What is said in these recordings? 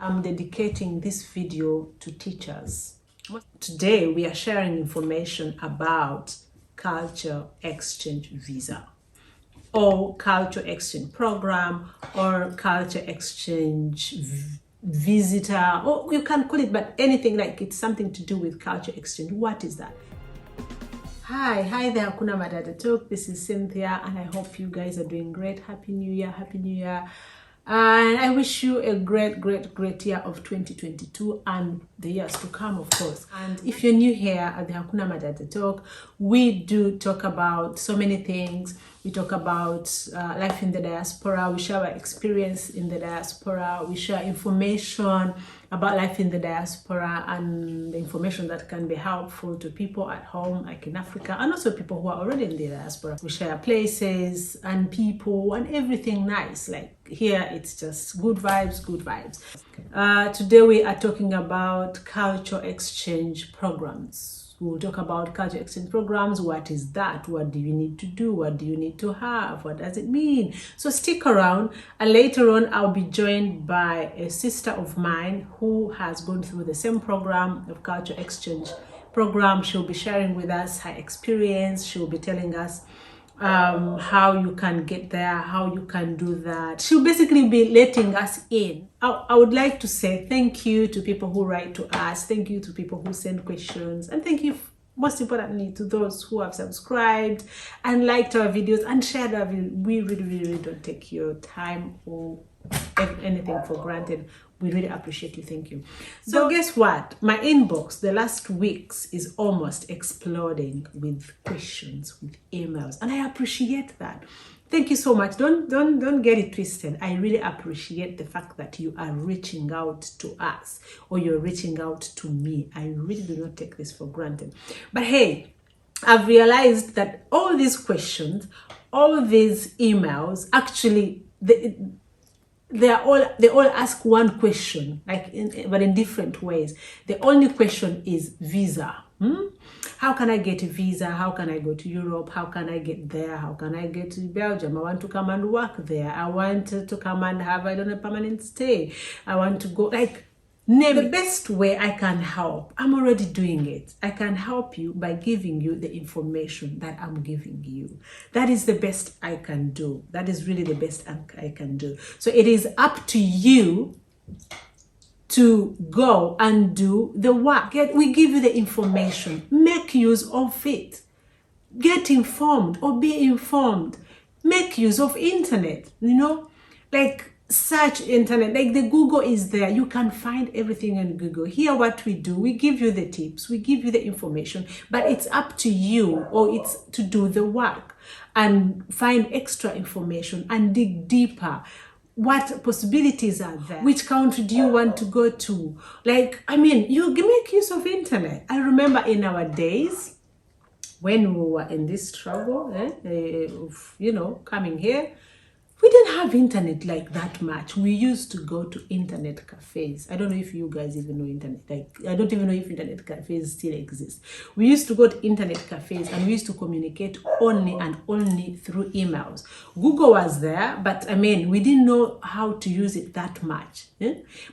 I'm dedicating this video to teachers. Today we are sharing information about culture exchange visa or culture exchange program or culture exchange visitor, or you can call it, but anything like it's something to do with culture exchange. What is that? Hi there, HAKUNA MATATA Talk. This is Cynthia and I hope you guys are doing great. Happy New Year, Happy New Year. And I wish you a great year of 2022 and the years to come, of course. And if you're new here at the HAKUNA MATATA Talk, we do talk about so many things. We talk about life in the diaspora. We share our experience in the diaspora. We share information about life in the diaspora and the information that can be helpful to people at home, like in Africa, and also people who are already in the diaspora. We share places and people and everything nice. Like here, it's just good vibes, good vibes. Today we are talking about culture exchange programs. We'll talk about culture exchange programs. What is that? What do you need to do? What do you need to have? What does it mean? So stick around, and later on I'll be joined by a sister of mine who has gone through the same program of culture exchange program. She'll be sharing with us her experience. She'll be telling us how you can get there, how you can do that. She'll basically be letting us in. I would like to say thank you to people who write to us, thank you to people who send questions, and thank you most importantly to those who have subscribed and liked our videos and shared our videos. We really don't take your time or anything for granted. We really appreciate you. Thank you. So guess what? My inbox the last weeks is almost exploding with questions, with emails, and I appreciate that. Thank you so much. Don't get it twisted. I really appreciate the fact that you are reaching out to us or you're reaching out to me. I really do not take this for granted. But hey, I've realized that all these questions, all these emails, actually, they all ask one question, like but in different ways. The only question is visa. How can I get a visa? How can I go to Europe? How can I get there? How can I get to Belgium? I want to come and work there. I want to come and have, I don't know, permanent stay. I want to go, like, name the best way I can help. I'm already doing it. I can help you by giving you the information that I'm giving you. That is the best I can do. That is really the best I can do. So it is up to you to go and do the work. We give you the information. Make use of it. Get informed or be informed. Make use of internet, like search internet, like the Google is there. You can find everything on Google. Here what we do, we give you the tips, we give you the information, but it's up to you, or it's to do the work and find extra information and dig deeper. What possibilities are there? Which country do you want to go to? Like, I mean, you make use of internet. I remember in our days when we were in this struggle of, coming here, we didn't have internet like that much. We used to go to internet cafes. I don't know if you guys even know internet. Like, I don't even know if internet cafes still exist. We used to go to internet cafes and we used to communicate only and only through emails. Google was there, but I mean, we didn't know how to use it that much.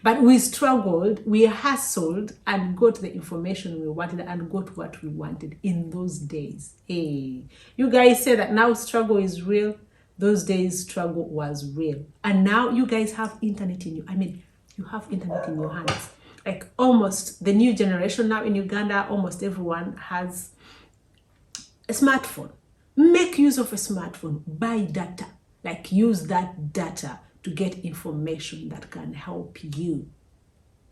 But we struggled, we hustled and got the information we wanted and got what we wanted in those days. Hey, you guys say that now struggle is real. Those days struggle was real. And now you guys have internet in you. I mean, you have internet in your hands. Like almost the new generation now in Uganda, almost everyone has a smartphone. Make use of a smartphone. Buy data. Like use that data to get information that can help you.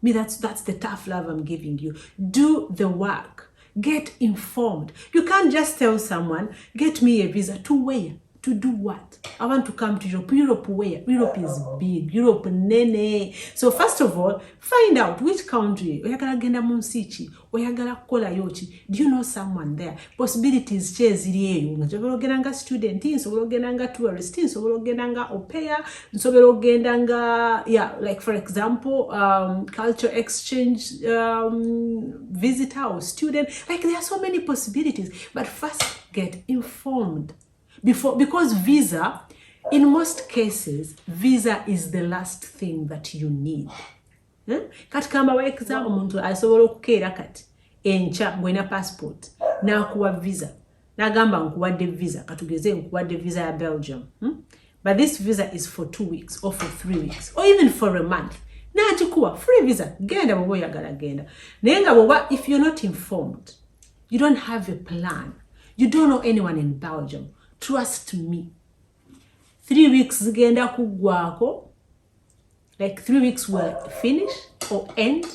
Me, that's the tough love I'm giving you. Do the work. Get informed. You can't just tell someone, get me a visa. To where? To do what? I want to come to Europe. Europe where? Europe is big. Europe nene. So first of all, find out which country. Oyagala genda munsichi. Oyagala kola yochi. Do you know someone there? Possibilities ziri eyo. Nsobola ogenda nga student, nsobola ogenda nga tourist, nsobola ogenda nga au pair, nsobola ogenda nga, yeah, like for example, culture exchange visitor or student. Like there are so many possibilities. But first get informed. Because visa, in most cases, visa is the last thing that you need. Kati kamba wa exam omuntu asobola okukeera kati encha ngwena passport nakuwa visa nagamba nkuwadde visa katugeze nkuwadde visa ya Belgium, but this visa is for 2 weeks or for 3 weeks or even for a month. Nachikuwa free visa, genda bwoba oyagala genda. Naye nga bwoba, if you're not informed, you don't have a plan, you don't know anyone in Belgium, trust me, 3 weeks zigenda kugwako, like 3 weeks will finish or end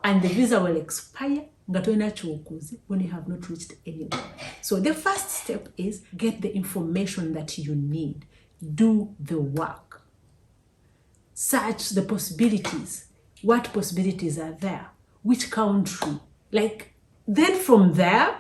and the visa will expire when you have not reached anywhere. So the first step is get the information that you need. Do the work. Search the possibilities. What possibilities are there? Which country? Like, then from there,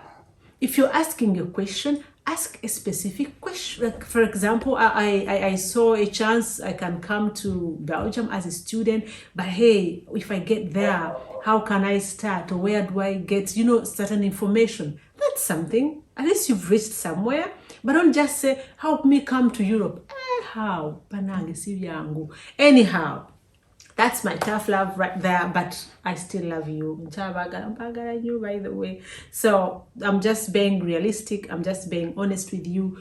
if you're asking a question, ask a specific question. Like, for example, I saw a chance I can come to Belgium as a student, but hey, if I get there, how can I start? Or where do I get, certain information? That's something. At least you've reached somewhere. But don't just say, help me come to Europe. How? Anyhow, that's my tough love right there, but I still love you. By the way. So I'm just being realistic. I'm just being honest with you.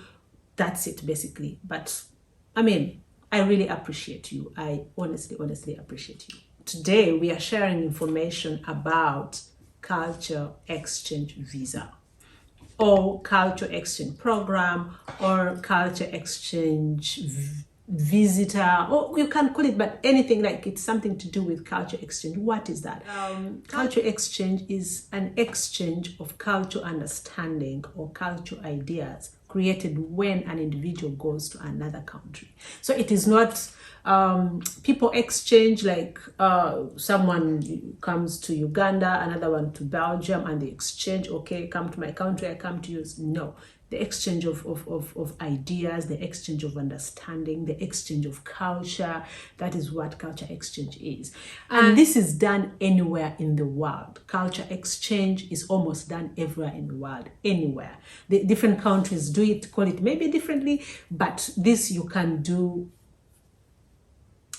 That's it, basically. But I mean, I really appreciate you. I honestly appreciate you. Today, we are sharing information about culture exchange visa, or culture exchange program, or culture exchange visitor, or you can call it, but anything like it's something to do with culture exchange. What is that? Culture exchange is an exchange of cultural understanding or cultural ideas created when an individual goes to another country. So it is not people exchange like someone comes to Uganda, another one to Belgium, and they exchange, okay, come to my country, I come to yours. No, the exchange of ideas, the exchange of understanding, the exchange of culture, that is what culture exchange is. And this is done anywhere in the world. Culture exchange is almost done everywhere in the world, anywhere. The different countries do it, call it maybe differently, but this you can do.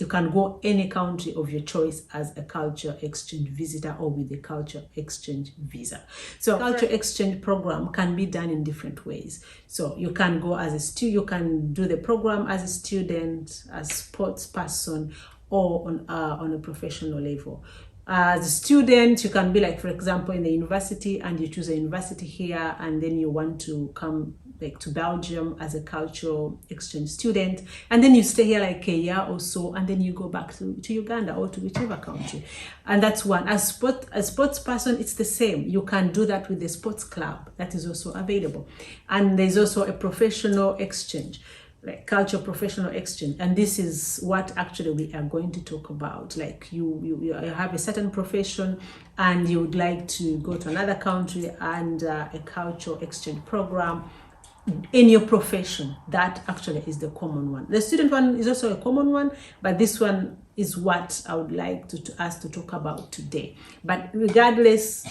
You can go any country of your choice as a culture exchange visitor or with a culture exchange visa. So culture exchange program can be done in different ways. So you can go as a student, you can do the program as a student, as sports person, or on a professional level. As a student, you can be like, for example, in the university, and you choose a university here, and then you want to come like to Belgium as a cultural exchange student, and then you stay here like a year or so, and then you go back to Uganda or to whichever country. And that's one. As sports person, it's the same. You can do that with the sports club. That is also available. And there's also a professional exchange, like culture professional exchange, and this is what actually we are going to talk about. Like you have a certain profession and you would like to go to another country, and a cultural exchange program in your profession. That actually is the common one. The student one is also a common one, but this one is what I would like us to talk about today. But regardless,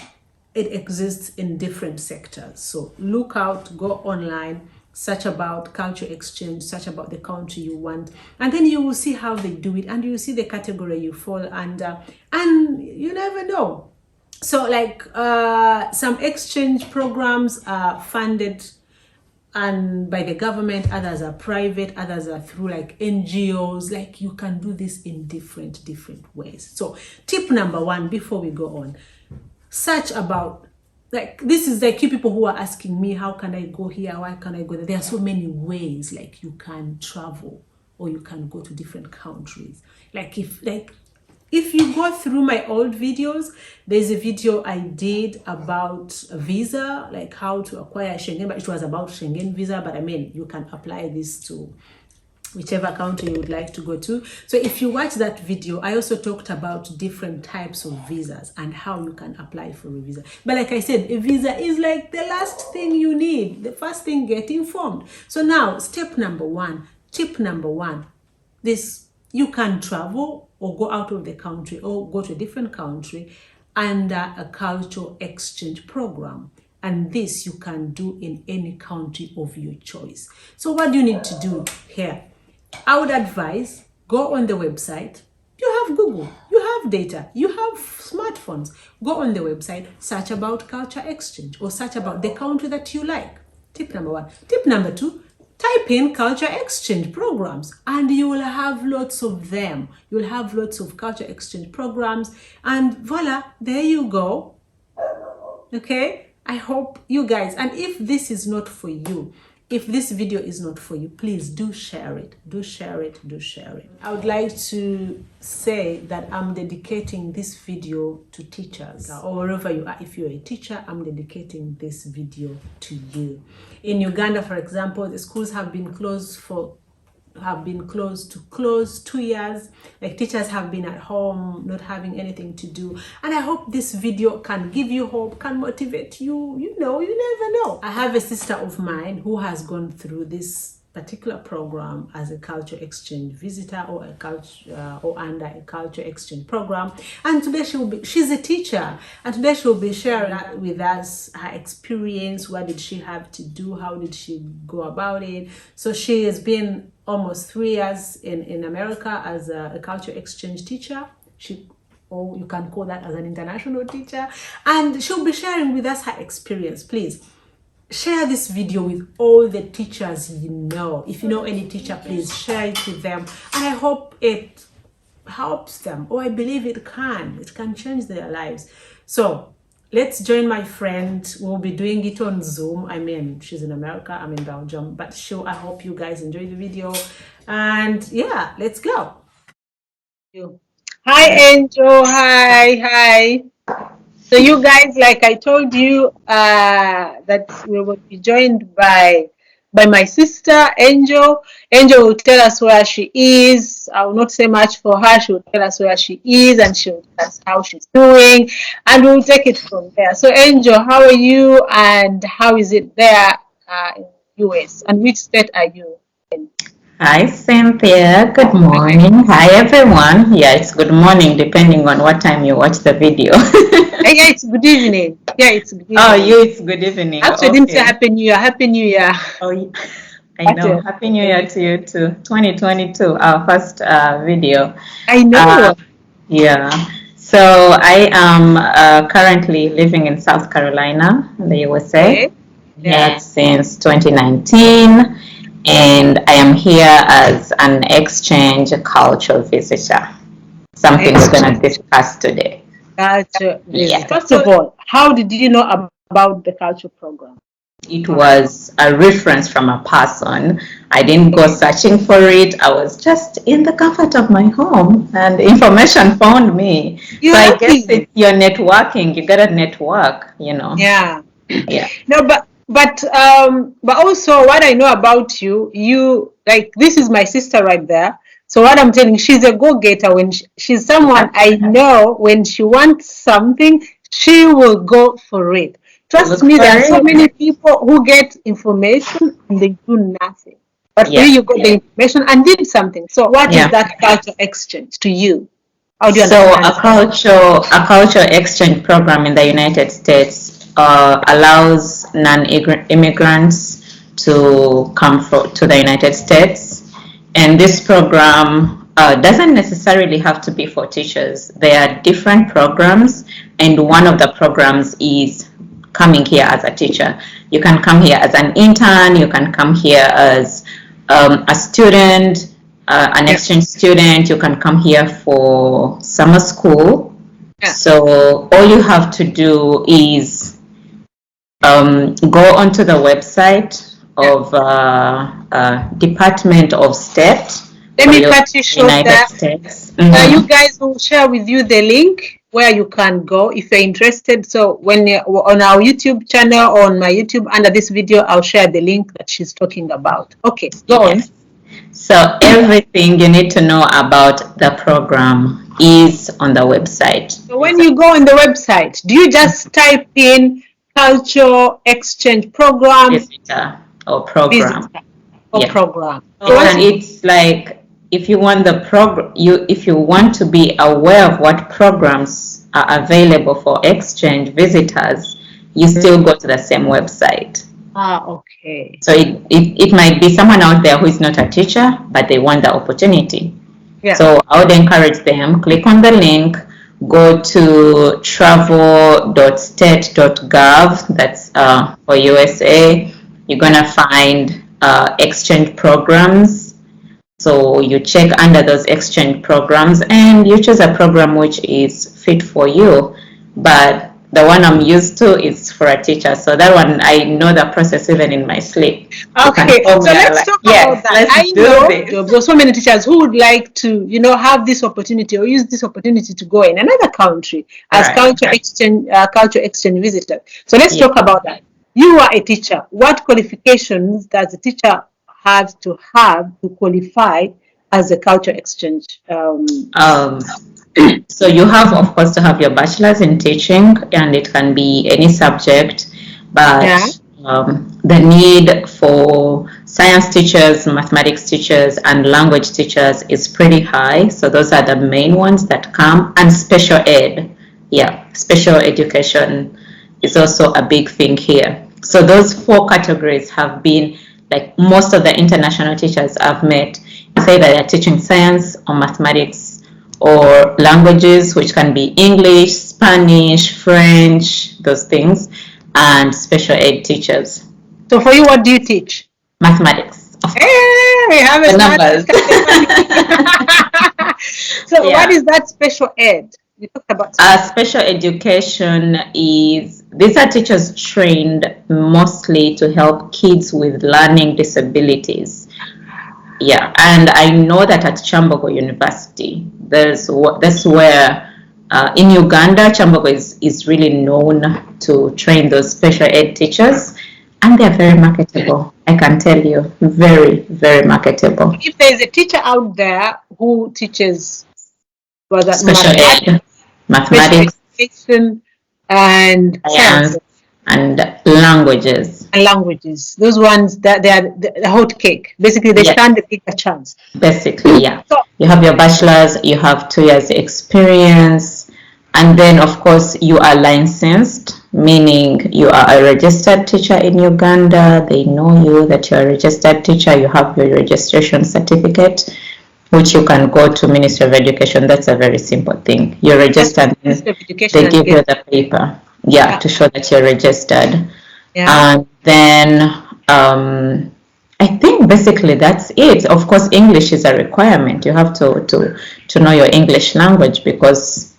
it exists in different sectors. So look out, go online, search about culture exchange, search about the country you want, and then you will see how they do it, and you will see the category you fall under, and you never know. So like some exchange programs are funded and by the government, others are private, others are through like NGOs. Like you can do this in different ways. So tip number one, before we go on, search about, like this is like you people who are asking me, how can I go here? Why can I go there? There are so many ways like you can travel or you can go to different countries. If you go through my old videos, there's a video I did about a visa, like how to acquire Schengen, but it was about Schengen visa. But I mean, you can apply this to whichever country you would like to go to. So if you watch that video, I also talked about different types of visas and how you can apply for a visa. But like I said, a visa is like the last thing you need. The first thing, get informed. So now, tip number one, this, you can travel or go out of the country or go to a different country under a cultural exchange program. And this you can do in any country of your choice. So what do you need to do here? I would advise, go on the website. You have Google, you have data, you have smartphones. Go on the website, search about culture exchange or search about the country that you like. Tip number 1. Tip number 2, type in culture exchange programs and you will have lots of them. You'll have lots of culture exchange programs and voila, there you go. Okay, I hope you guys, and if this is not for you, if this video is not for you, please do share it. Do share it. Do share it. I would like to say that I'm dedicating this video to teachers or wherever you are. If you're a teacher, I'm dedicating this video to you. In Uganda, for example, the schools have been closed to 2 years. Like, teachers have been at home not having anything to do, and I hope this video can give you hope, can motivate you. You know, you never know. I have a sister of mine who has gone through this particular program as a culture exchange visitor or a culture or under a culture exchange program, and today she's a teacher, and today she'll be sharing with us her experience. What did she have to do? How did she go about it? So she has been almost 3 years in America as a culture exchange teacher. Or you can call that as an international teacher, and she'll be sharing with us her experience. Please share this video with all the teachers you know. If you know any teacher, please share it with them, and I hope it helps them, or I believe it can change their lives. So let's join my friend. We'll be doing it on Zoom. I mean, she's in America, I'm in Belgium, but sure, I hope you guys enjoy the video, and yeah, let's go. Hi Angel. Hi. So you guys, like I told you, that we will be joined by my sister Angel. Angel will tell us where she is. I will not say much for her. She will tell us where she is and she will tell us how she's doing, and we'll take it from there. So Angel, how are you and how is it there in the US, and which state are you in? Hi, Cynthia. Good morning. Hi, everyone. Yeah, it's good morning, depending on what time you watch the video. Yeah, it's good evening. Yeah, it's good evening. Oh, it's good evening. Actually, I didn't say Happy New Year. Happy New Year. Oh, I know. Happy New Year to you too. 2022, our first video. I know. Yeah. So I am currently living in South Carolina, in the USA. Okay. Yeah, since 2019. And I am here as an exchange cultural visitor. Something we're going to discuss today. Yeah. First of all, how did you know about the culture program? It was a reference from a person. I didn't go searching for it. I was just in the comfort of my home, and information found me. So I guess it's your networking. You got to network, you know. Yeah. Yeah. No, but also what I know about you, like, this is my sister right there. So what I'm telling you, she's a go-getter. When she's someone I know, when she wants something, she will go for it. Trust me, there are so many people who get information and they do nothing. But for you got the information and did something. So what is that culture exchange to you? How do you understand? A culture exchange program in the United States allows non-immigrants to come to the United States, and this program doesn't necessarily have to be for teachers. There are different programs, and one of the programs is coming here as a teacher. You can come here as an intern, you can come here as a student, an exchange student, you can come here for summer school. So all you have to do is go onto the website of Department of State. Let me cut you short there. You guys will share with you the link where you can go if you're interested. So when you're on our YouTube channel or on my YouTube, under this video, I'll share the link that she's talking about. Okay, go on. So everything you need to know about the program is on the website. So when you go on the website, do you just type in culture exchange program? Visitor or program. Program. And it's like, if you want the if you want to be aware of what programs are available for exchange visitors, you still go to the same website. Okay. So it might be someone out there who is not a teacher, but they want the opportunity. Yeah. So I would encourage them, click on the link, go to travel.state.gov, that's for USA. You're going to find exchange programs. So you check under those exchange programs and you choose a program which is fit for you. But the one I'm used to is for a teacher. So that one, I know the process even in my sleep. Okay, so let's talk about that. I know there are so many teachers who would like to, have this opportunity or use this opportunity to go in another country as culture exchange visitor. So let's talk about that. You are a teacher. What qualifications does a teacher have to qualify as a culture exchange? So you have, of course, to have your bachelor's in teaching, and it can be any subject, but the need for science teachers, mathematics teachers, and language teachers is pretty high. So those are the main ones that come, and special ed. Yeah, special education is also a big thing here. So those 4 categories have been, like most of the international teachers I've met, say that they're teaching science or mathematics or languages, which can be English, Spanish, French, those things, and special ed teachers. So for you, what do you teach? Mathematics. Hey, we have the numbers. So what is that special ed? You talked about special education these are teachers trained mostly to help kids with learning disabilities. Yeah, and I know that at Kyambogo University, that's where in Uganda, Kyambogo is really known to train those special ed teachers, and they're very marketable. I can tell you, very, very marketable. If there's a teacher out there who teaches special ed, mathematics, and science, and languages. And languages, those ones that they are the hot cake. Basically, they stand a bigger chance. Basically, yeah. So, you have your bachelor's, you have 2 years experience, and then of course you are licensed, meaning you are a registered teacher in Uganda. They know you that you're a registered teacher. You have your registration certificate, which you can go to Ministry of Education. That's a very simple thing. You're registered. They give you the paper. Yeah, to show that you're registered. And then I think basically that's it. Of course, English is a requirement. You have to know your English language because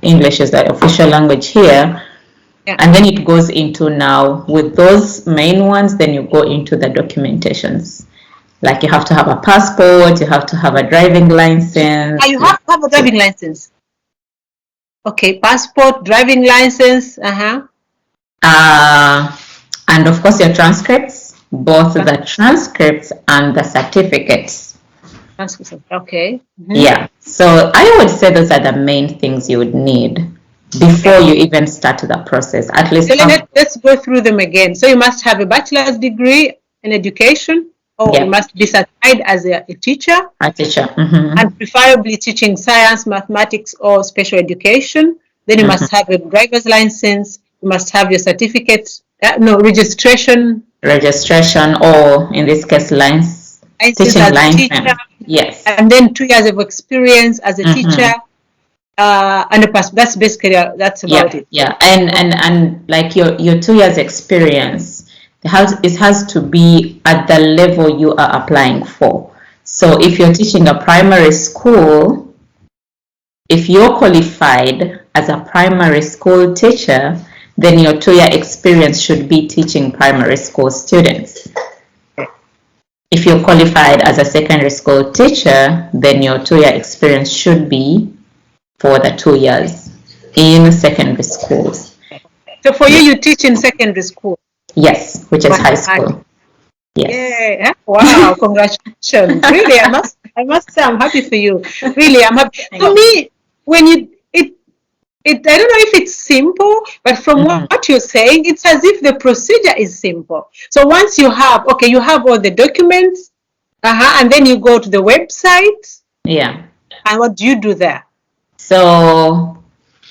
English is the official language here. And then it goes into now with those main ones, then you go into the documentations. Like you have to have a passport, you have to have a driving license. You have to have a driving license. Okay, passport, driving license, and of course your transcripts, both the transcripts and the certificates. Okay. Yeah, so I would say those are the main things you would need before you even start the process. At least. So let's go through them again. So you must have a bachelor's degree in education, or you must be certified as a teacher. A teacher. And preferably teaching science, mathematics, or special education. Then you must have a driver's license. You must have your certificate, registration. Registration, or in this case, teaching license. Yes. And then 2 years of experience as a teacher. And a passport. That's basically that's about it. Yeah, and like your 2 years experience, it has to be at the level you are applying for. So if you're teaching a primary school, if you're qualified as a primary school teacher, then your 2 year experience should be teaching primary school students. If you're qualified as a secondary school teacher, then your 2 year experience should be for the 2 years in secondary schools. So for you teach in secondary school? Yes, which is high school. Yes. Yeah. Wow, congratulations. Really, I must say I'm happy for you. Really, I'm happy. For me, when I don't know if it's simple, but from what you're saying, it's as if the procedure is simple. So once you have all the documents, and then you go to the website. Yeah. And what do you do there? So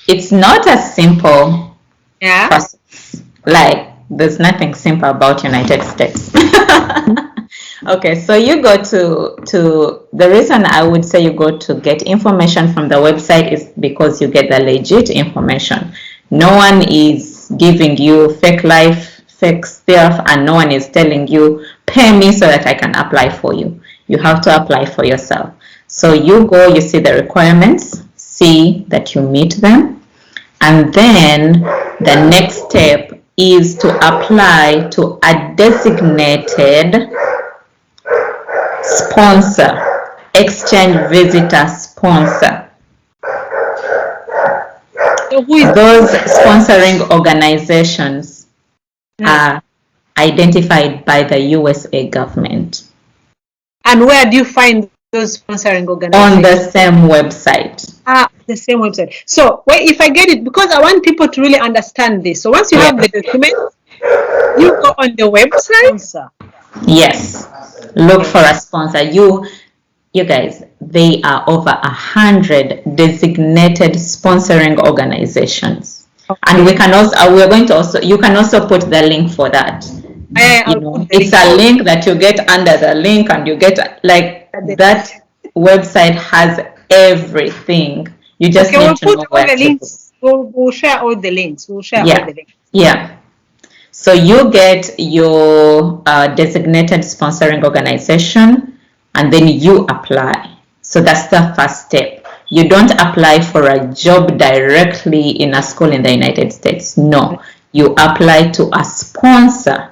it's not a simple process. Like there's nothing simple about United States. Okay, so you go to the reason I would say you go to get information from the website is because you get the legit information. No one is giving you fake life, fake stuff, and no one is telling you pay me so that I can apply for you. You have to apply for yourself. So you go, you see the requirements, see that you meet them, and then the next step is to apply to a designated sponsor, exchange visitor sponsor. So who is Those sponsoring organizations are identified by the USA government. And where do you find those sponsoring organizations? On the same website. The same website. So wait, if I get it, because I want people to really understand this. So once you have the document, you go on the website. Yes. Look for a sponsor. You guys, they are over 100 designated sponsoring organizations. Okay. And we can also, we're going to also, you can also put the link for that. It's a link that you get under the link, and you get like that website has everything. You just need to know where to go. We'll share all the links. All the links. Yeah. So you get your designated sponsoring organization, and then you apply. So that's the first step. You don't apply for a job directly in a school in the United States. No, you apply to a sponsor,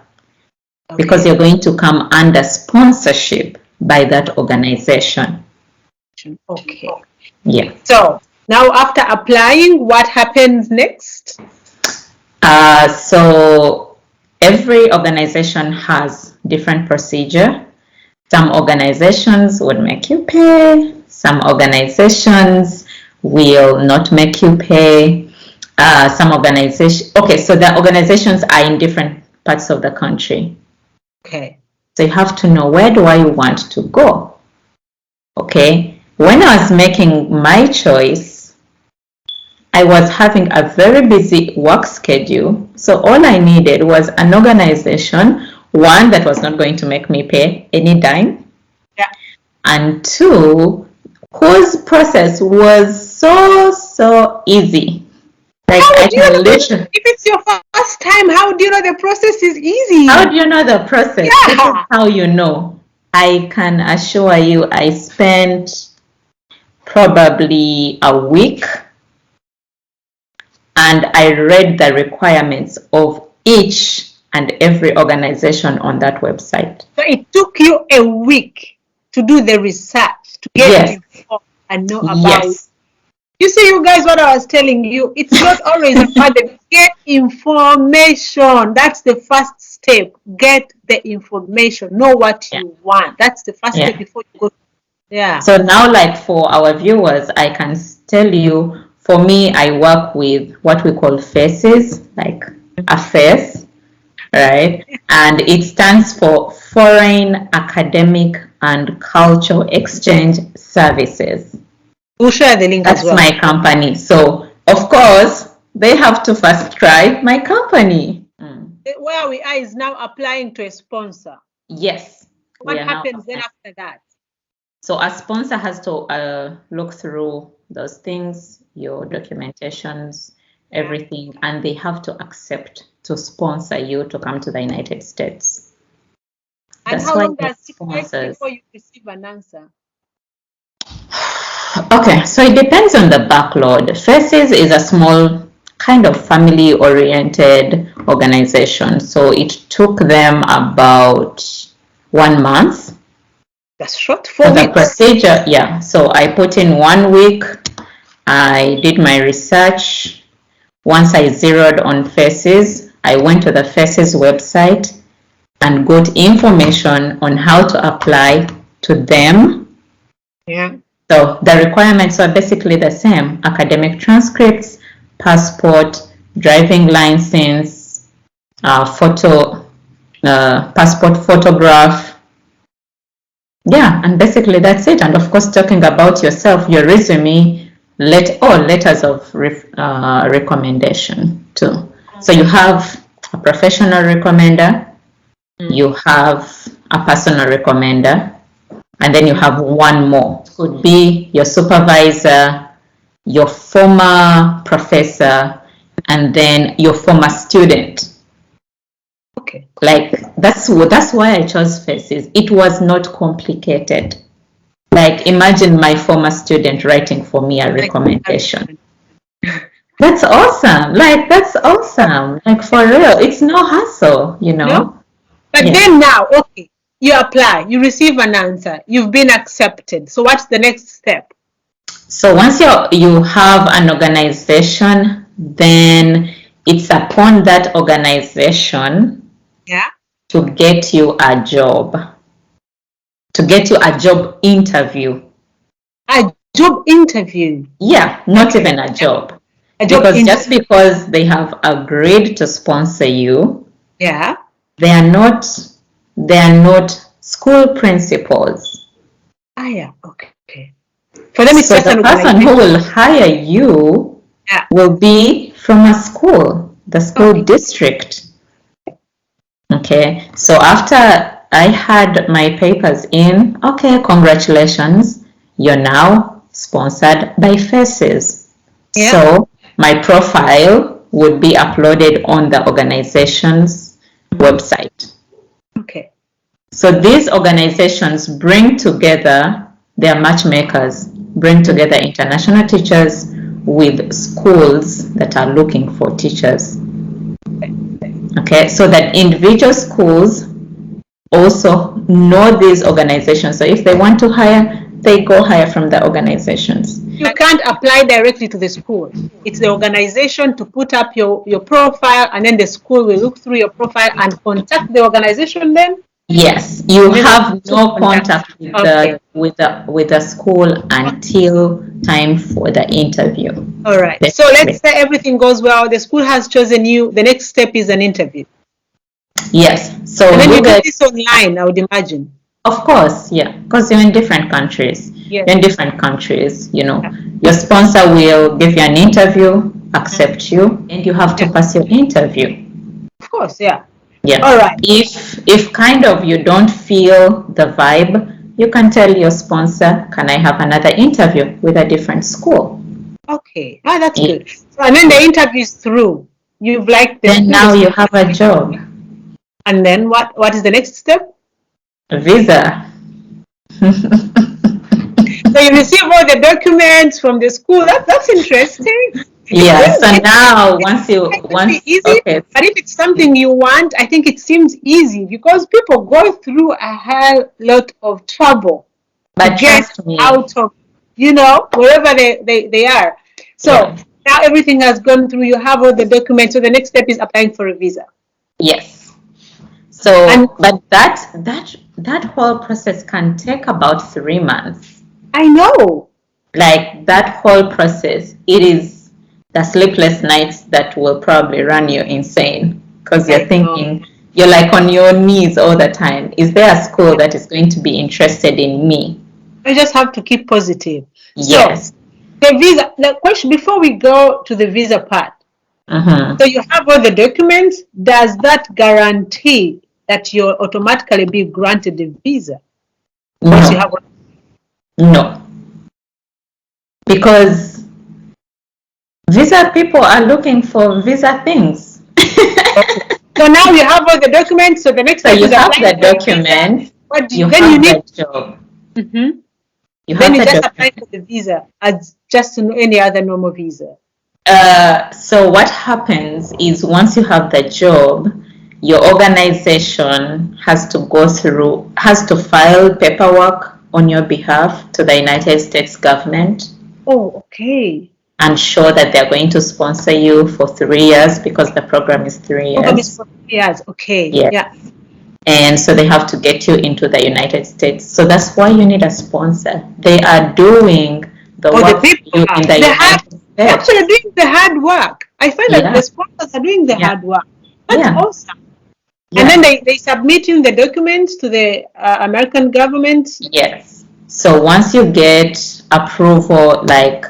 because you're going to come under sponsorship by that organization. Okay. Yeah. So now after applying, what happens next? So every organization has different procedure. Some organizations would make you pay. Some organizations will not make you pay. Some organizations, okay, so the organizations are in different parts of the country. Okay. So you have to know, where do I want to go? Okay. When I was making my choice, I was having a very busy work schedule. So all I needed was an organization, one, that was not going to make me pay any dime. Yeah. And two, whose process was so easy. Like, I can literally, if it's your first time, how do you know the process is easy? How do you know the process? Yeah. This is how you know. I can assure you, I spent probably a week, and I read the requirements of each and every organization on that website. So it took you a week to do the research, to get informed and know about it. You see, you guys, what I was telling you, it's not always about the get information. That's the first step. Get the information. Know what you want. That's the first step before you go. Yeah. So now, like for our viewers, I can tell you, for me, I work with what we call FACES, like a face, right? And it stands for Foreign Academic and Cultural Exchange Services. We'll share the link. That's as well. my company. So, of course, they have to first try my company. Where we are is now applying to a sponsor. Yes. What happens then after that? So a sponsor has to look through those things, your documentations, everything, and they have to accept to sponsor you to come to the United States. And how long does it take before you receive an answer? Okay, so it depends on the backload. FACES is a small kind of family-oriented organization, so it took them about 1 month. That's short. 4 weeks. The procedure, yeah. So I put in 1 week. I did my research. Once I zeroed on FACES, I went to the FACES website and got information on how to apply to them. Yeah. So the requirements are basically the same: academic transcripts, passport, driving license, passport photograph. Yeah, and basically that's it. And of course, talking about yourself, your resume, letters of recommendation too. So you have a professional recommender, you have a personal recommender, and then you have one more. It could be your supervisor, your former professor, and then your former student. Okay. Like that's why I chose FACES. It was not complicated. Like imagine my former student writing for me a recommendation. That's awesome. Like that's awesome. Like for real, it's no hassle, you know. No? But then now, okay, you apply, you receive an answer, you've been accepted. So what's the next step? So once you have an organization, then it's upon that organization to get you a job, to get you a job interview. A job interview? Yeah, not even a job. Because just because they have agreed to sponsor you, they are not school principals. Okay. For them, it's so the person who will hire you will be from a school, the school district. Okay, so after I had my papers in, okay, congratulations, you're now sponsored by FACES. So my profile would be uploaded on the organization's website. Okay. So these organizations bring together, their matchmakers, bring together international teachers with schools that are looking for teachers. Okay, so that individual schools also know these organizations. So if they want to hire, they go hire from the organizations. You can't apply directly to the school. It's the organization to put up your profile, and then the school will look through your profile and contact the organization then? Yes, you have no contact with the school until time for the interview. All right. So let's say everything goes well. The school has chosen you. The next step is an interview. Yes. So and then you do this online, I would imagine. Of course, yeah, because you're in different countries. Yes. You're in different countries, you know. Your sponsor will give you an interview, accept you, and you have to pass your interview. Of course, yeah. Yeah. All right. If kind of you don't feel the vibe, you can tell your sponsor, can I have another interview with a different school? Okay. Ah, that's good. So, and then the interview is through. You've liked the Then now you have a job. And then what is the next step? A visa. So you receive all the documents from the school. That's interesting. Yeah. So now easy, okay. But if it's something you want, I think it seems easy because people go through a hell lot of trouble but to get out of, wherever they are. So now everything has gone through. You have all the documents. So the next step is applying for a visa. Yes. So, but that whole process can take about 3 months. I know. Like that whole process, it is the sleepless nights that will probably run you insane because you're thinking, you're like on your knees all the time. Is there a school that is going to be interested in me? I just have to keep positive. Yes. So, the visa, the question before we go to the visa part. So you have all the documents. Does that guarantee that you'll automatically be granted the visa? No. No. Because visa people are looking for visa things. So now you have all the documents. So the next step you have the documents. You have the job. Then you just apply for the visa as just any other normal visa. So what happens is once you have the job, your organization has to file paperwork on your behalf to the United States government. Oh, okay. And show that they're going to sponsor you for 3 years because the program is 3 years. Program is for 3 years, okay. Yeah. And so they have to get you into the United States. So that's why you need a sponsor. They are doing the work for you in the United States. They're actually doing the hard work. I find that the sponsors are doing the hard work. That's awesome. And then they submitting the documents to the American government. Yes. So once you get approval, like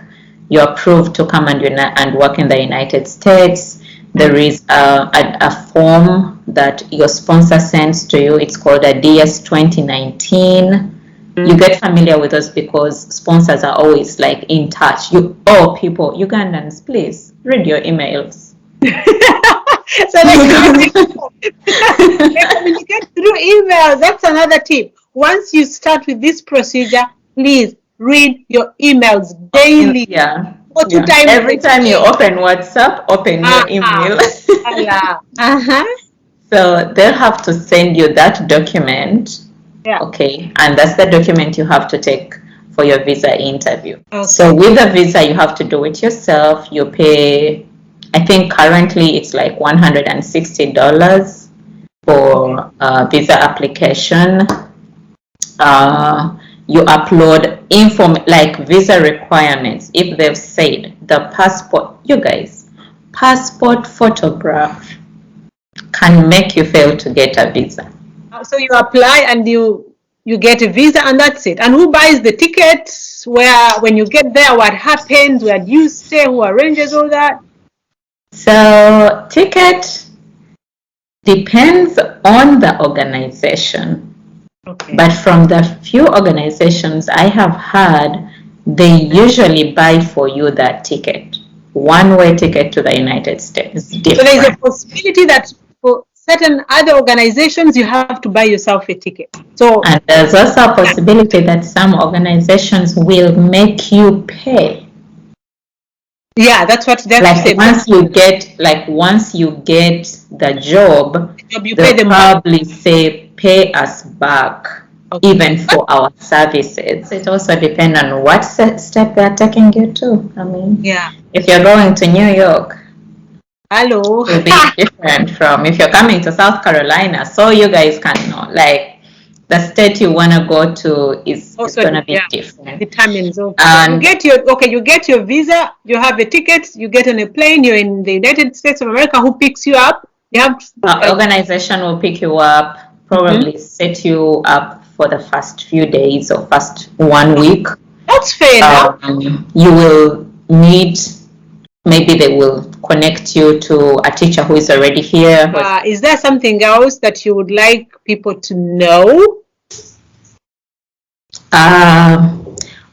you're approved to come and work in the United States, There is a form that your sponsor sends to you. It's called a DS 2019. You get familiar with us because sponsors are always like in touch. People, Ugandans, please read your emails. So they communicate through emails. That's another tip. Once you start with this procedure, please read your emails daily. Yeah. Or 2 times every time you open WhatsApp, open your email. So they'll have to send you that document. Yeah. Okay, and that's the document you have to take for your visa interview. Okay. So with the visa, you have to do it yourself. You pay, I think currently it's like $160 for visa application. You upload like visa requirements. If they've said the passport, you guys, passport photograph can make you fail to get a visa. So you apply and you get a visa and that's it. And who buys the tickets? When you get there, what happens? Where do you stay? Who arranges all that? So ticket depends on the organization. Okay. But from the few organizations I have had, they usually buy for you that ticket, one-way ticket to the United States. So there is a possibility that for certain other organizations, you have to buy yourself a ticket. And there's also a possibility that some organizations will make you pay. Yeah, that's what they say. Once you get the job, they'll probably say, pay us back, even for our services. It also depends on what step they're taking you to. I mean, if you're going to New York, hello, it will be different from if you're coming to South Carolina. So you guys can know, like, the state you want to go to is going to be different. Determines. You get your visa, you have a ticket, you get on a plane, you're in the United States of America. Who picks you up? You have organization will pick you up, probably set you up for the first few days or first 1 week. That's fair enough. You will meet. Maybe they will connect you to a teacher who is already here. Is there something else that you would like people to know?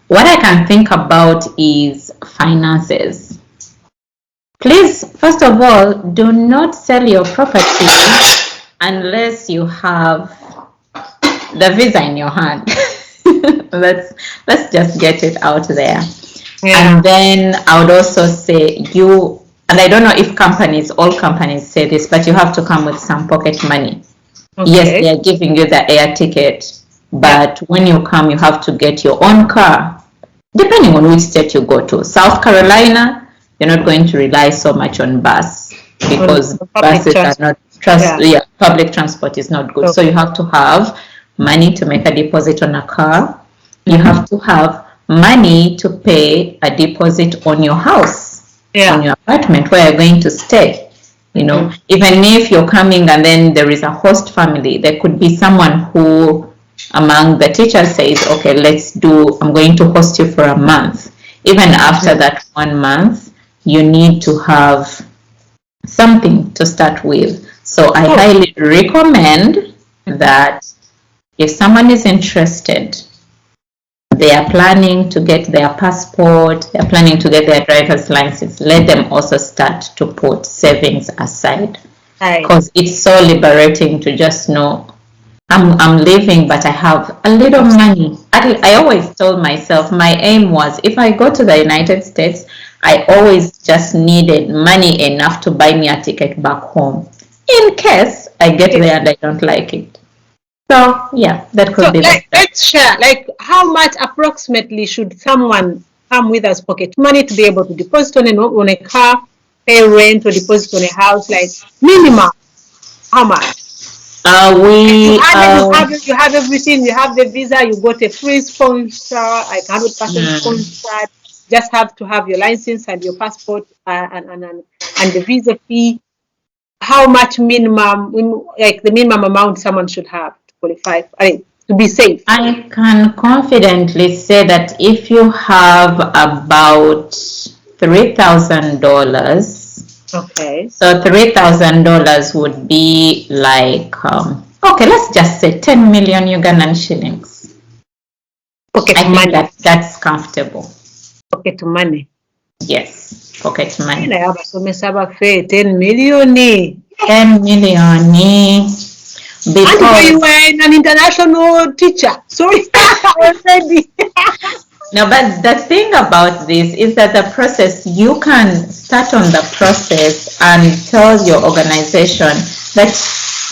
What I can think about is finances. Please, first of all, do not sell your property unless you have the visa in your hand. Let's just get it out there. Yeah. And then I would also say and I don't know if all companies say this, but you have to come with some pocket money. Okay. Yes, they are giving you the air ticket, but when you come, you have to get your own car, depending on which state you go to. South Carolina, you're not going to rely so much on bus because buses are not public transport is not good. Okay. So you have to have money to make a deposit on a car. You have to have money to pay a deposit on your house, on your apartment where you're going to stay. Even if you're coming and then there is a host family, there could be someone who among the teachers says, okay, I'm going to host you for a month. Even after that 1 month, you need to have something to start with. So I highly recommend that if someone is interested, they are planning to get their passport, they're planning to get their driver's license, let them also start to put savings aside. Because it's so liberating to just know, I'm leaving, but I have a little money. I always told myself, my aim was, if I go to the United States, I always just needed money enough to buy me a ticket back home, in case I get there and I don't like it. So yeah, that could be. Let's share. How much approximately should someone come with as pocket money to be able to deposit on a car, pay rent, or deposit on a house? Minimum, how much? You have everything. You have the visa. You got a free sponsor, 100% sponsored. Just have to have your license and your passport and the visa fee. How much minimum? The minimum amount someone should have to qualify, to be safe? I can confidently say that if you have about $3,000 Okay. So $3,000 would be like, okay, let's just say 10 million Ugandan shillings. Pocket I think money. that's comfortable. Pocket money. Yes, pocket money. Naye abasomesa baffe 10 million. 10 million. And you Because were an international teacher. Sorry, already. no, but the thing about this is that the process, you can start on the process and tell your organization that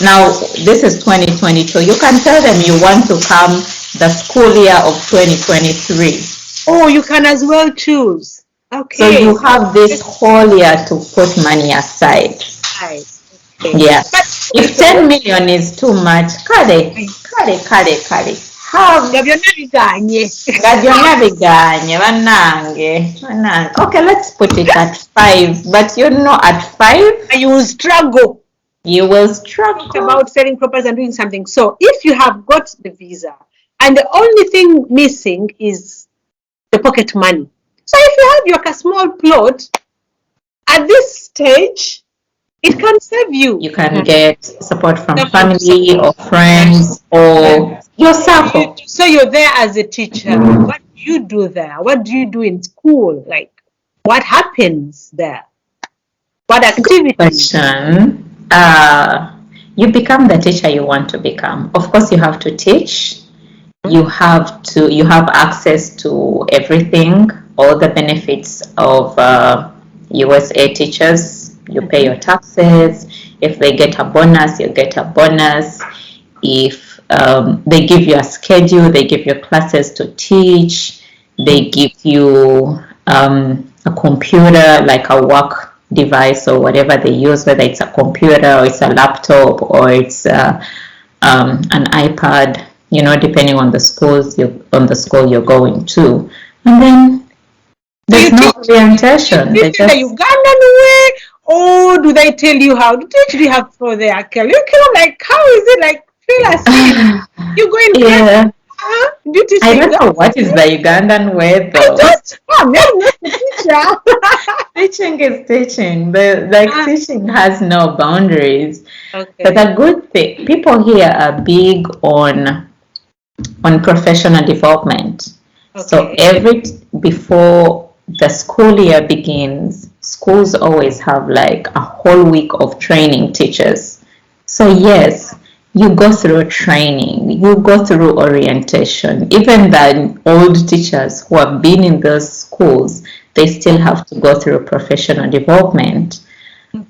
now this is 2022. You can tell them you want to come the school year of 2023. Oh, you can as well choose. Okay. So you have this whole year to put money aside. Right. Okay. Yeah. But If 10 million is too much, kale. Have byonna biganye. nga byonna biganye bannange. Okay, let's put it at 5. But you know, at 5 You will struggle. you will It's struggle. about selling properties and doing something. So if you have got the visa and the only thing missing is the pocket money. So if you have like a small plot at this stage, it can save you. You can get support from Support. family or friends or your circle. So you're there as a teacher. What do you do there? What do you do in school? Like, what happens there? What activities? Question. You become the teacher you want to become. Of course, you have to teach. You have access to everything, all the benefits of USA teachers. You pay your taxes. If they get a bonus, you get a bonus. If they give you a schedule, they give you classes to teach. They give you a computer, like a work device or whatever they use, whether it's a computer or it's a laptop or it's an iPad, depending on the school you're going to. And then there's no orientation. Is it the Ugandan way, or do they tell you how to teach? Do you have for their curriculum? Like, how is it like? Feel as you go in. Yeah. I don't know what is the Ugandan way though. I'm not a teacher. Teaching is teaching. Teaching has no boundaries. Okay. But the good thing, people here are big on professional development. Okay. So before the school year begins, schools always have like a whole week of training teachers. So yes, you go through training, you go through orientation. Even the old teachers who have been in those schools, they still have to go through professional development.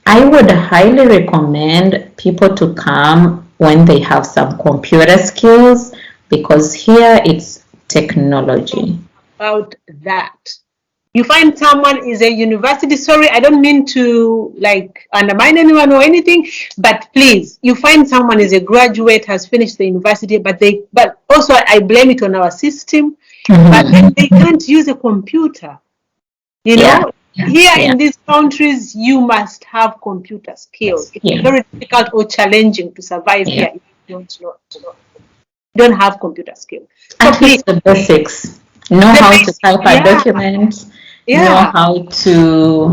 I would highly recommend people to come when they have some computer skills, because here it's technology. About that, you find someone is a university, sorry, I don't mean to like undermine anyone or anything, but please, you find someone is a graduate, has finished the university, but also I blame it on our system, but then they can't use a computer. Here in these countries, you must have computer skills. It's very difficult or challenging to survive here if you don't have computer skills. So at least the basics. Know how to type a document. Know how to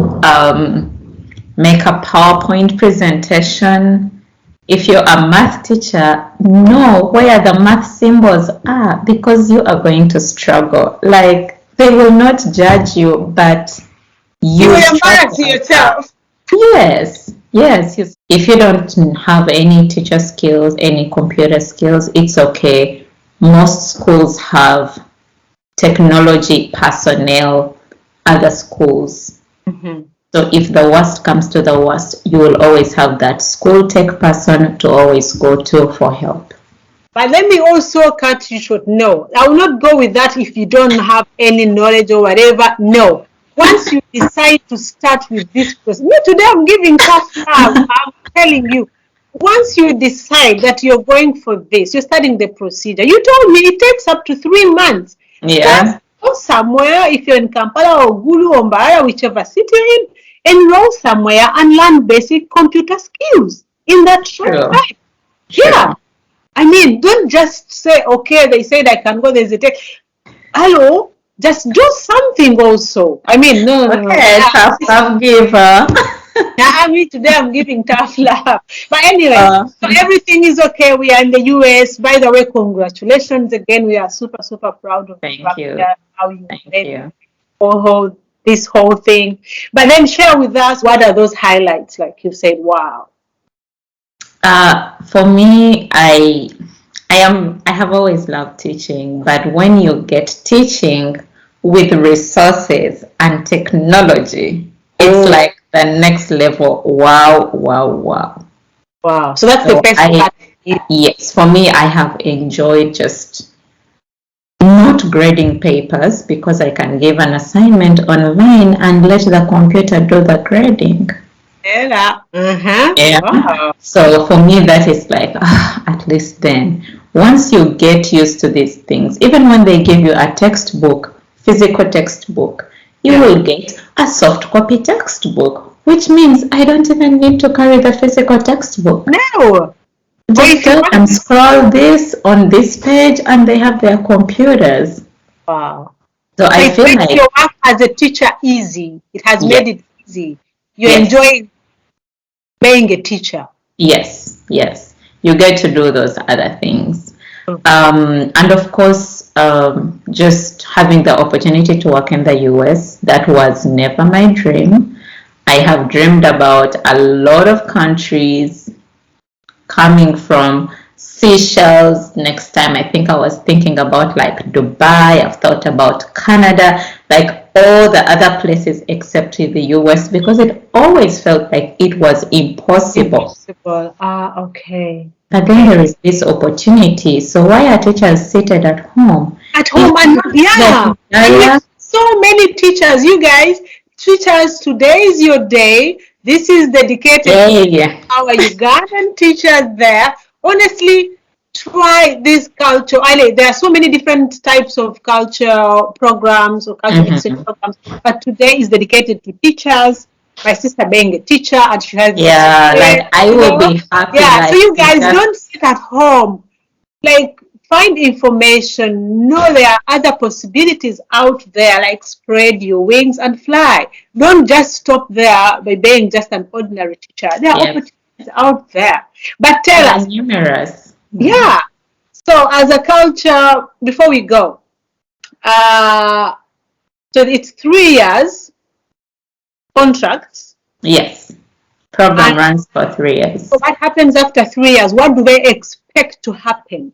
make a PowerPoint presentation. If you're a math teacher, know where the math symbols are, because you are going to struggle. Like, they will not judge you, but you will embarrass yourself. Yes. If you don't have any teacher skills, any computer skills, it's okay. Most schools have technology personnel at the schools. So if the worst comes to the worst, you will always have that school tech person to always go to for help. But let me also cut you short. No, I will not go with that if you don't have any knowledge or whatever. No. Once you decide to start with this process, today I'm giving tough love. I'm telling you, once you decide that you're going for this, you're starting the procedure. You told me it takes up to 3 months. Yeah. Go somewhere, if you're in Kampala or Gulu or Mbarara, whichever city you're in, enroll somewhere and learn basic computer skills in that short time. Yeah. I mean, don't just say, okay, they said I can go, there's a tech. Hello, just do something also. I mean, no. Okay, tough giver. Me today, I'm giving tough love. But anyway, so everything is okay. We are in the US. By the way, congratulations again. We are super, super proud of Thank you. how you Thank made you. this whole thing. But then share with us, what are those highlights? Like you said, wow. For me, I have always loved teaching, but when you get teaching with resources and technology, it's like the next level. Wow, wow, wow. Wow. So that's the best part. Yes, for me, I have enjoyed just not grading papers because I can give an assignment online and let the computer do the grading. Yeah. Yeah. Wow. So for me, that is like, at least then, once you get used to these things, even when they give you a textbook, physical textbook, you will get a soft copy textbook, which means I don't even need to carry the physical textbook. No. Just go and scroll this on this page, and they have their computers. Wow. So I feel like your work as a teacher easy. It has made it easy. You enjoy being a teacher. Yes, yes. You get to do those other things. And of course, just having the opportunity to work in the US, that was never my dream. I have dreamed about a lot of countries, coming from Seychelles. Next time, I think I was thinking about like Dubai. I've thought about Canada, like all the other places except the US, because it always felt like it was impossible. Okay. But then there is this opportunity. So why are teachers seated at home? At home, and so many teachers, you guys, teachers, today is your day. This is dedicated to our Ugandan teachers there. Honestly, try this culture. There are so many different types of culture programs or culture exchange programs, but today is dedicated to teachers. My sister being a teacher, and she has like I will be happy. So you guys don't sit at home. Like, find information. Know there are other possibilities out there. Like, spread your wings and fly. Don't just stop there by being just an ordinary teacher. There are opportunities out there. But tell us, numerous. Yeah. So as a culture, before we go, so it's 3 years contracts. Yes. Program runs for 3 years. So what happens after 3 years? What do they expect to happen?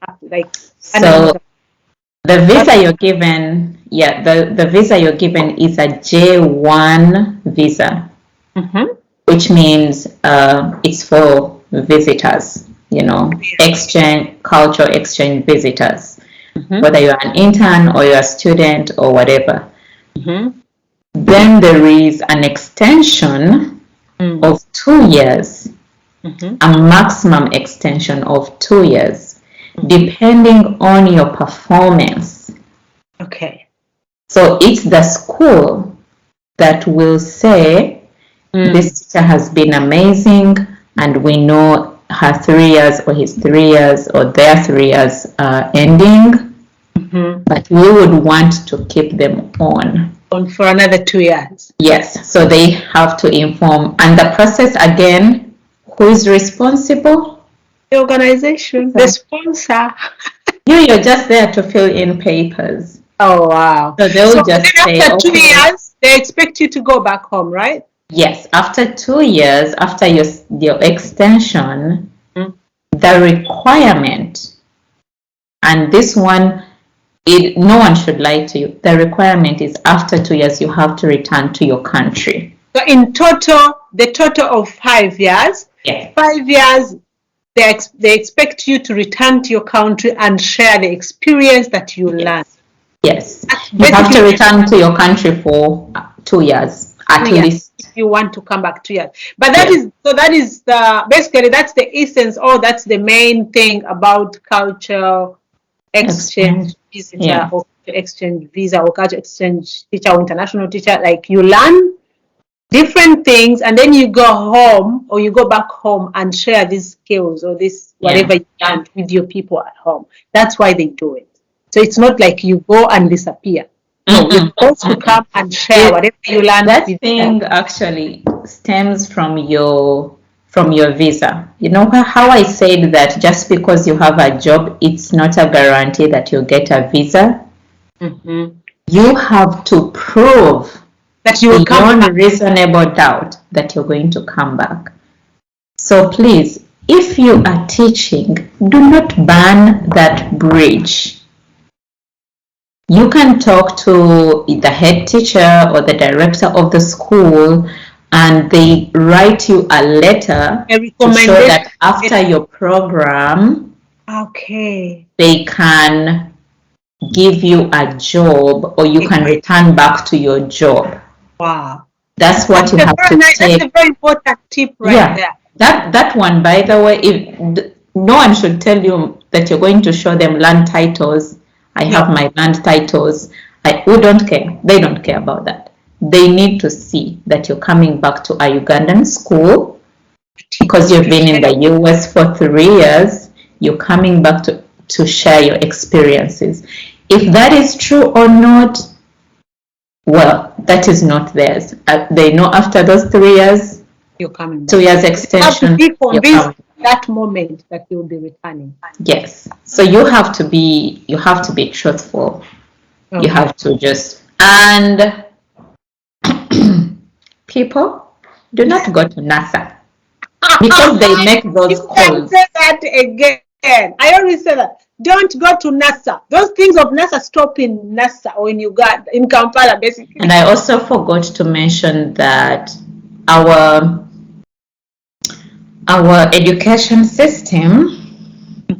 So the visa you're given, the visa you're given is a J1 visa, which means it's for visitors, cultural exchange visitors, whether you're an intern or you're a student or whatever. Then there is an extension of 2 years, a maximum extension of 2 years, depending on your performance. Okay. So it's the school that will say, this teacher has been amazing, and we know her 3 years or his 3 years or their 3 years are ending, but we would want to keep them on for another 2 years. Yes, so they have to inform. And the process, again, who is responsible? The organization, the sponsor. You're just there to fill in papers. Oh, wow. So they'll just say, after 2 years, they expect you to go back home, right? Yes, after 2 years, after your extension, the requirement, and this one, no one should lie to you. The requirement is after 2 years, you have to return to your country. So in total, the total of 5 years, 5 years, they expect you to return to your country and share the experience that you learned. Yes, you have to return to your country for 2 years at least. If you want to come back 2 years. But that is basically that's the essence, or that's the main thing about culture exchange visitor or exchange visa or culture exchange teacher or international teacher. Like, you learn different things and then you go home, or you go back home and share these skills or this whatever you learned with your people at home. That's why they do it. So it's not like you go and disappear. No, you're supposed to come and share whatever you learned That with thing them. actually stems from your visa. You know how I said that just because you have a job, it's not a guarantee that you'll get a visa. Mm-hmm. You have to prove That you will come beyond back. reasonable doubt that you're going to come back. So please, if you are teaching, do not burn that bridge. You can talk to the head teacher or the director of the school, and they write you a letter to show that after your program, okay, they can give you a job or you can return back to your job. wow. That's what you have to take. That's a very important tip right there. That one, by the way, no one should tell you that you're going to show them land titles. I have my land titles. We don't care. They don't care about that. They need to see that you're coming back to a Ugandan school because you've been in the US for 3 years. You're coming back to share your experiences. If that is true or not, well, that is not theirs. They know after those 3 years, you're coming back. 2 years extension. You have to be convinced that moment that you'll be returning. Yes. So you have to be truthful. Okay. You have to just, and people, do not go to NASA because they make those calls. Say that again. I always say that. Don't go to NASA. Those things of NASA stop in NASA or in Uganda, in Kampala, basically. And I also forgot to mention that our education system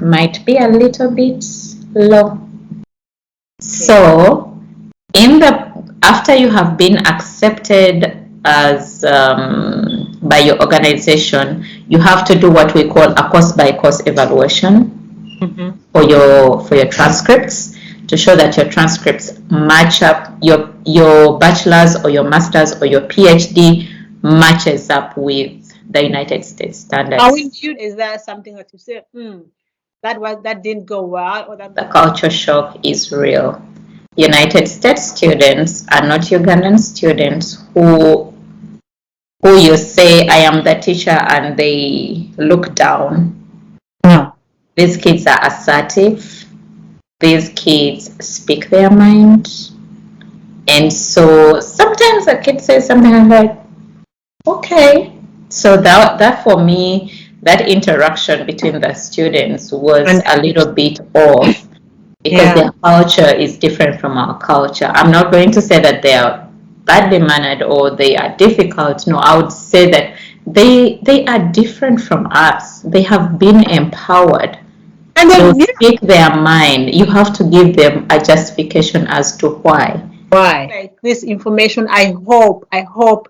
might be a little bit low. So, after you have been accepted as by your organization, you have to do what we call a course-by-course evaluation for your transcripts to show that your transcripts match up, your bachelor's or your master's or your PhD matches up with the United States standards. Is there something that you say, that didn't go well? Or that the culture shock is real. United States students are not Ugandan students who you say, I am the teacher, and they look down. No. These kids are assertive. These kids speak their mind. And so sometimes a kid says something, I'm like, okay. So that for me, that interaction between the students was a little bit off because their culture is different from our culture. I'm not going to say that they are badly mannered or they are difficult. No, I would say that they are different from us. They have been empowered and to speak their mind. You have to give them a justification as to why. Like this information, I hope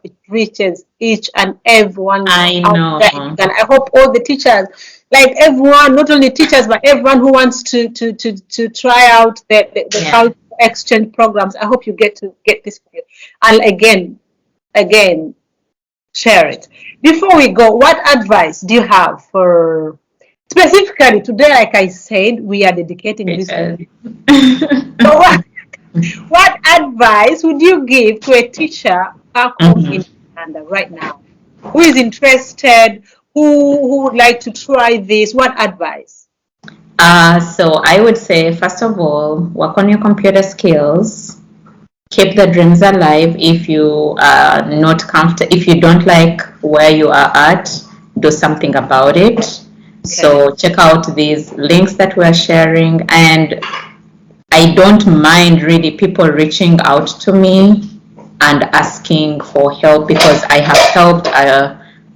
it reaches each and everyone. I know. And I hope all the teachers, like everyone, not only teachers, but everyone who wants to try out the cultural exchange programs. I hope you get this video. And again, share it. Before we go, what advice do you have for specifically today? Like I said, we are dedicating this video. So what advice would you give to a teacher back home in Uganda right now who is interested, who would like to try this? What advice? So I would say, first of all, work on your computer skills. Keep the dreams alive. If you are not comfortable, if you don't like where you are at, do something about it. Okay. So check out these links that we're sharing, and I don't mind really people reaching out to me and asking for help because I have helped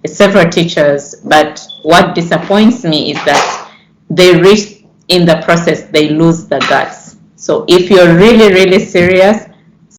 several teachers. But what disappoints me is that they reach in the process, they lose the guts. So if you're really, really serious,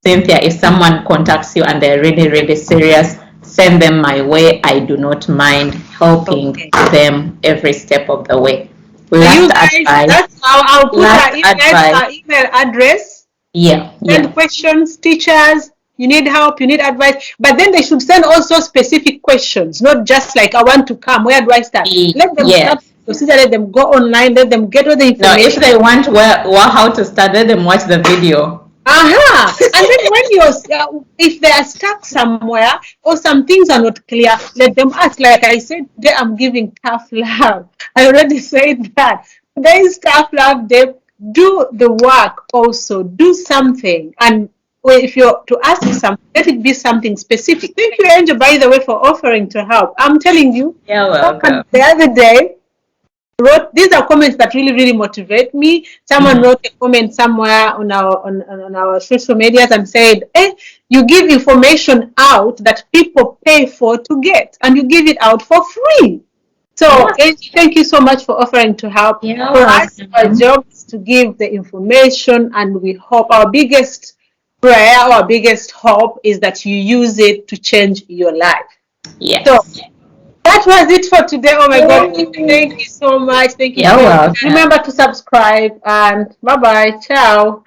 Cynthia, if someone contacts you and they're really, really serious, send them my way. I do not mind helping them every step of the way. Last advice. That's how I'll put our email address. Send questions, teachers. You need help, you need advice. But then they should send also specific questions, not just like, I want to come. Where do I start? Let them start. Let them go online. Let them get all the information. No, if they want how to start, let them watch the video. And then when if they are stuck somewhere or some things are not clear, let them ask. Like I said, today I'm giving tough love. I already said that. There is tough love. They do the work also. Do something. And if you're to ask something, let it be something specific. Thank you, Angel, by the way, for offering to help. I'm telling you, You're welcome. the other day, these are comments that really motivate me. Someone wrote a comment somewhere on our social medias and said, you give information out that people pay for to get, and you give it out for free. So thank you so much for offering to help. For us, our job is to give the information, and we hope our biggest prayer, our biggest hope is that you use it to change your life. Yes. So that was it for today. Oh my God. Thank you so much. Thank you. You're welcome. Remember to subscribe, and bye-bye. Ciao.